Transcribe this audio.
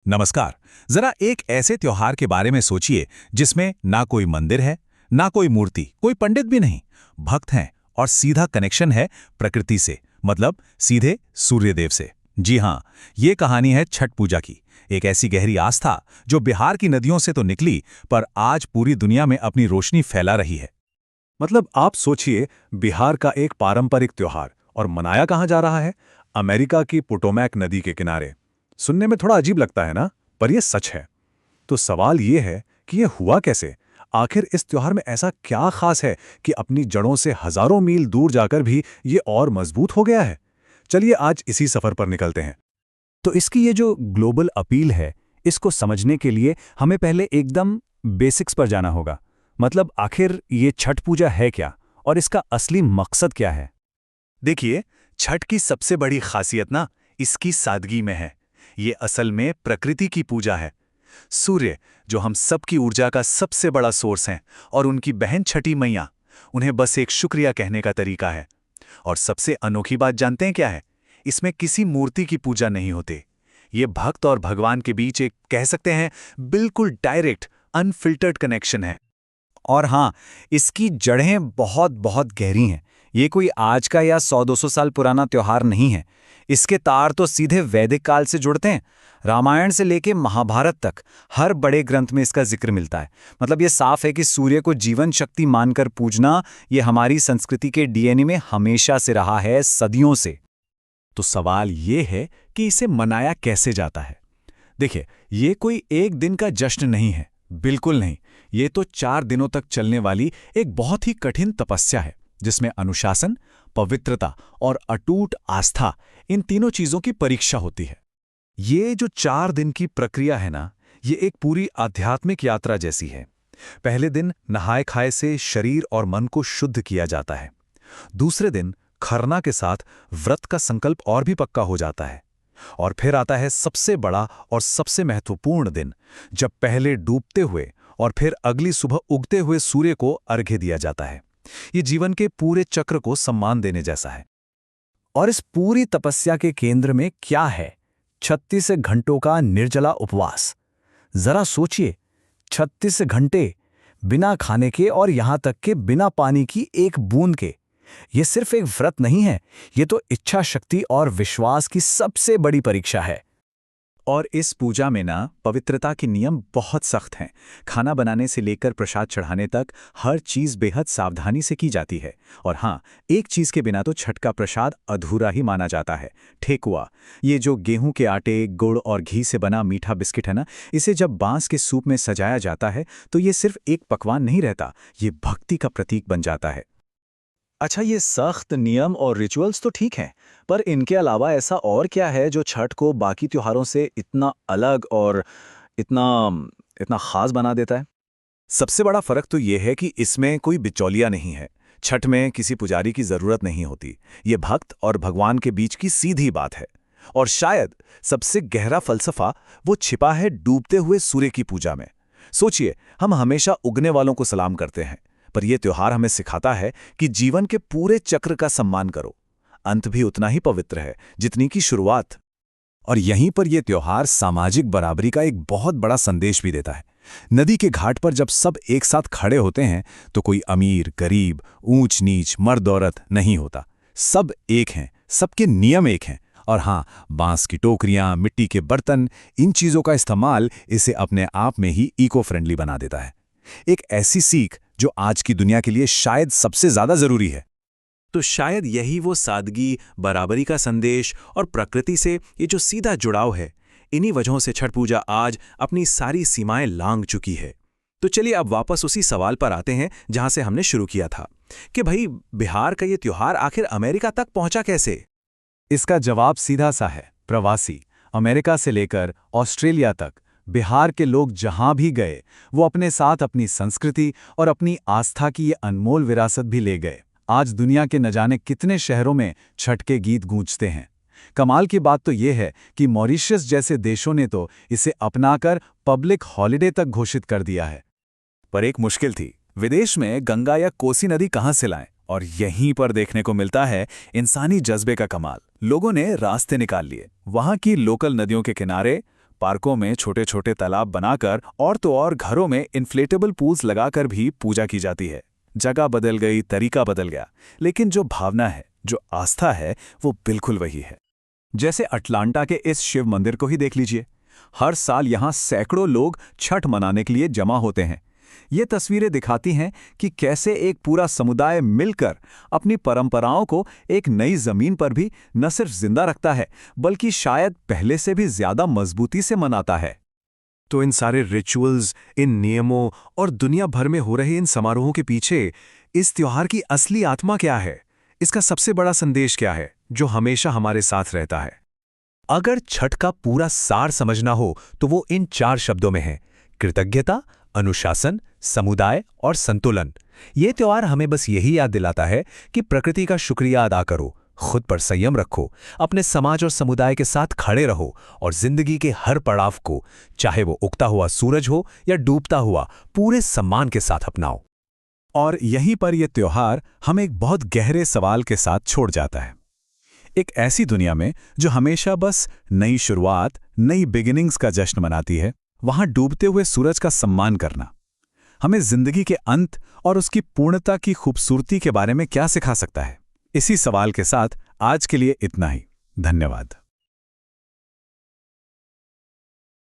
नमस्कार। जरा एक ऐसे त्योहार के बारे में सोचिए जिसमें ना कोई मंदिर है, ना कोई मूर्ति, कोई पंडित भी नहीं। भक्त हैं और सीधा कनेक्शन है प्रकृति से, मतलब सीधे सूर्यदेव से। जी हाँ, ये कहानी है छठ पूजा की। एक ऐसी गहरी आस्था जो बिहार की नदियों से तो निकली, पर आज पूरी दुनिया में अपनी रोशनी फैला रही है। मतलब आप सोचिए, बिहार का एक पारंपरिक त्योहार और मनाया कहाँ जा रहा है? अमेरिका की पोटोमैक नदी के किनारे। सुनने में थोड़ा अजीब लगता है ना, पर यह सच है। तो सवाल ये है कि यह हुआ कैसे? आखिर इस त्योहार में ऐसा क्या खास है कि अपनी जड़ों से हजारों मील दूर जाकर भी ये और मजबूत हो गया है? चलिए आज इसी सफर पर निकलते हैं। तो इसकी ये जो ग्लोबल अपील है, इसको समझने के लिए हमें पहले एकदम बेसिक्स पर जाना होगा। मतलब आखिर ये छठ पूजा है क्या और इसका असली मकसद क्या है? देखिए, छठ की सबसे बड़ी खासियत ना इसकी सादगी में है। ये असल में प्रकृति की पूजा है। सूर्य, जो हम सबकी ऊर्जा का सबसे बड़ा सोर्स हैं, और उनकी बहन छठी मैया, उन्हें बस एक शुक्रिया कहने का तरीका है। और सबसे अनोखी बात जानते हैं क्या है? इसमें किसी मूर्ति की पूजा नहीं होती। ये भक्त और भगवान के बीच एक, कह सकते हैं, बिल्कुल डायरेक्ट, अनफिल्टर्ड कनेक्शन है। और हाँ, इसकी जड़ें बहुत बहुत गहरी हैं। ये कोई आज का या 100-200 साल पुराना त्योहार नहीं है। इसके तार तो सीधे वैदिक काल से जुड़ते हैं। रामायण से लेके महाभारत तक हर बड़े ग्रंथ में इसका जिक्र मिलता है। मतलब ये साफ है कि सूर्य को जीवन शक्ति मानकर पूजना ये हमारी संस्कृति के डीएनए में हमेशा से रहा है, सदियों से। तो सवाल ये है कि इसे मनाया कैसे जाता है। देखिए, ये कोई एक दिन का जश्न नहीं है, बिल्कुल नहीं। ये तो 4 दिनों तक चलने वाली एक बहुत ही कठिन तपस्या है, जिसमें अनुशासन, पवित्रता और अटूट आस्था, इन तीनों चीजों की परीक्षा होती है। ये जो 4 दिन की प्रक्रिया है ना, ये एक पूरी आध्यात्मिक यात्रा जैसी है। पहले दिन नहाए खाए से शरीर और मन को शुद्ध किया जाता है। दूसरे दिन खरना के साथ व्रत का संकल्प और भी पक्का हो जाता है। और फिर आता है सबसे बड़ा और सबसे महत्वपूर्ण दिन, जब पहले डूबते हुए और फिर अगली सुबह उगते हुए सूर्य को अर्घ्य दिया जाता है। ये जीवन के पूरे चक्र को सम्मान देने जैसा है। और इस पूरी तपस्या के केंद्र में क्या है? 36 घंटों का निर्जला उपवास। जरा सोचिए, 36 घंटे बिना खाने के और यहां तक कि बिना पानी की एक बूंद के। यह सिर्फ एक व्रत नहीं है, यह तो इच्छा शक्ति और विश्वास की सबसे बड़ी परीक्षा है। और इस पूजा में ना पवित्रता के नियम बहुत सख्त हैं। खाना बनाने से लेकर प्रसाद चढ़ाने तक हर चीज़ बेहद सावधानी से की जाती है। और हाँ, एक चीज़ के बिना तो छठ का प्रसाद अधूरा ही माना जाता है, ठेकुआ। ये जो गेहूं के आटे, गुड़ और घी से बना मीठा बिस्किट है ना, इसे जब बांस के सूप में सजाया जाता है तो ये सिर्फ एक पकवान नहीं रहता, ये भक्ति का प्रतीक बन जाता है। अच्छा, ये सख्त नियम और रिचुअल्स तो ठीक हैं, पर इनके अलावा ऐसा और क्या है जो छठ को बाकी त्योहारों से इतना अलग और इतना इतना खास बना देता है? सबसे बड़ा फर्क तो ये है कि इसमें कोई बिचौलिया नहीं है। छठ में किसी पुजारी की जरूरत नहीं होती। ये भक्त और भगवान के बीच की सीधी बात है। और शायद सबसे गहरा फलसफा वो छिपा है डूबते हुए सूर्य की पूजा में। सोचिए, हम हमेशा उगने वालों को सलाम करते हैं, पर यह त्योहार हमें सिखाता है कि जीवन के पूरे चक्र का सम्मान करो। अंत भी उतना ही पवित्र है जितनी की शुरुआत। और यहीं पर यह त्योहार सामाजिक बराबरी का एक बहुत बड़ा संदेश भी देता है। नदी के घाट पर जब सब एक साथ खड़े होते हैं तो कोई अमीर, गरीब, ऊंच नीच, मर्द औरत नहीं होता। सब एक हैं, सबके नियम एक हैं। और हाँ, बांस की टोकरियां, मिट्टी के बर्तन, इन चीजों का इस्तेमाल इसे अपने आप में ही इको फ्रेंडली बना देता है। एक ऐसी सीख जो आज की दुनिया के लिए शायद सबसे ज्यादा जरूरी है। तो शायद यही वो सादगी, बराबरी का संदेश और प्रकृति से ये जो सीधा जुड़ाव है, इन्हीं वजहों से छठ पूजा आज अपनी सारी सीमाएं लांघ चुकी है। तो चलिए अब वापस उसी सवाल पर आते हैं जहां से हमने शुरू किया था कि भाई, बिहार का ये त्योहार आखिर अमेरिका तक पहुंचा कैसे? इसका जवाब सीधा सा है, प्रवासी। अमेरिका से लेकर ऑस्ट्रेलिया तक बिहार के लोग जहां भी गए, वो अपने साथ अपनी संस्कृति और अपनी आस्था की ये अनमोल विरासत भी ले गए। आज दुनिया के न जाने कितने शहरों में छठ के गीत गूंजते हैं। कमाल की बात तो ये है कि मॉरिशस जैसे देशों ने तो इसे अपनाकर पब्लिक हॉलिडे तक घोषित कर दिया है। पर एक मुश्किल थी, विदेश में गंगा या कोसी नदी कहां से लाएं? और यहीं पर देखने को मिलता है इंसानी जज्बे का कमाल। लोगों ने रास्ते निकाल लिए। वहां की लोकल नदियों के किनारे पार्कों में छोटे छोटे तालाब बनाकर और तो और घरों में इन्फ्लेटेबल पूल्स लगाकर भी पूजा की जाती है। जगह बदल गई, तरीका बदल गया, लेकिन जो भावना है, जो आस्था है, वो बिल्कुल वही है। जैसे अटलांटा के इस शिव मंदिर को ही देख लीजिए। हर साल यहाँ सैकड़ों लोग छठ मनाने के लिए जमा होते हैं। ये तस्वीरें दिखाती हैं कि कैसे एक पूरा समुदाय मिलकर अपनी परंपराओं को एक नई जमीन पर भी न सिर्फ जिंदा रखता है, बल्कि शायद पहले से भी ज्यादा मजबूती से मनाता है। तो इन सारे रिचुअल्स, इन नियमों और दुनिया भर में हो रहे इन समारोहों के पीछे इस त्योहार की असली आत्मा क्या है? इसका सबसे बड़ा संदेश क्या है, जो हमेशा हमारे साथ रहता है? अगर छठ का पूरा सार समझना हो तो वो इन 4 शब्दों में है: कृतज्ञता, अनुशासन, समुदाय और संतुलन। ये त्योहार हमें बस यही याद दिलाता है कि प्रकृति का शुक्रिया अदा करो, खुद पर संयम रखो, अपने समाज और समुदाय के साथ खड़े रहो और जिंदगी के हर पड़ाव को, चाहे वो उगता हुआ सूरज हो या डूबता हुआ, पूरे सम्मान के साथ अपनाओ। और यहीं पर यह त्योहार हमें एक बहुत गहरे सवाल के साथ छोड़ जाता है। एक ऐसी दुनिया में जो हमेशा बस नई शुरुआत, नई बिगिनिंग्स का जश्न मनाती है, वहां डूबते हुए सूरज का सम्मान करना हमें जिंदगी के अंत और उसकी पूर्णता की खूबसूरती के बारे में क्या सिखा सकता है? इसी सवाल के साथ आज के लिए इतना ही। धन्यवाद।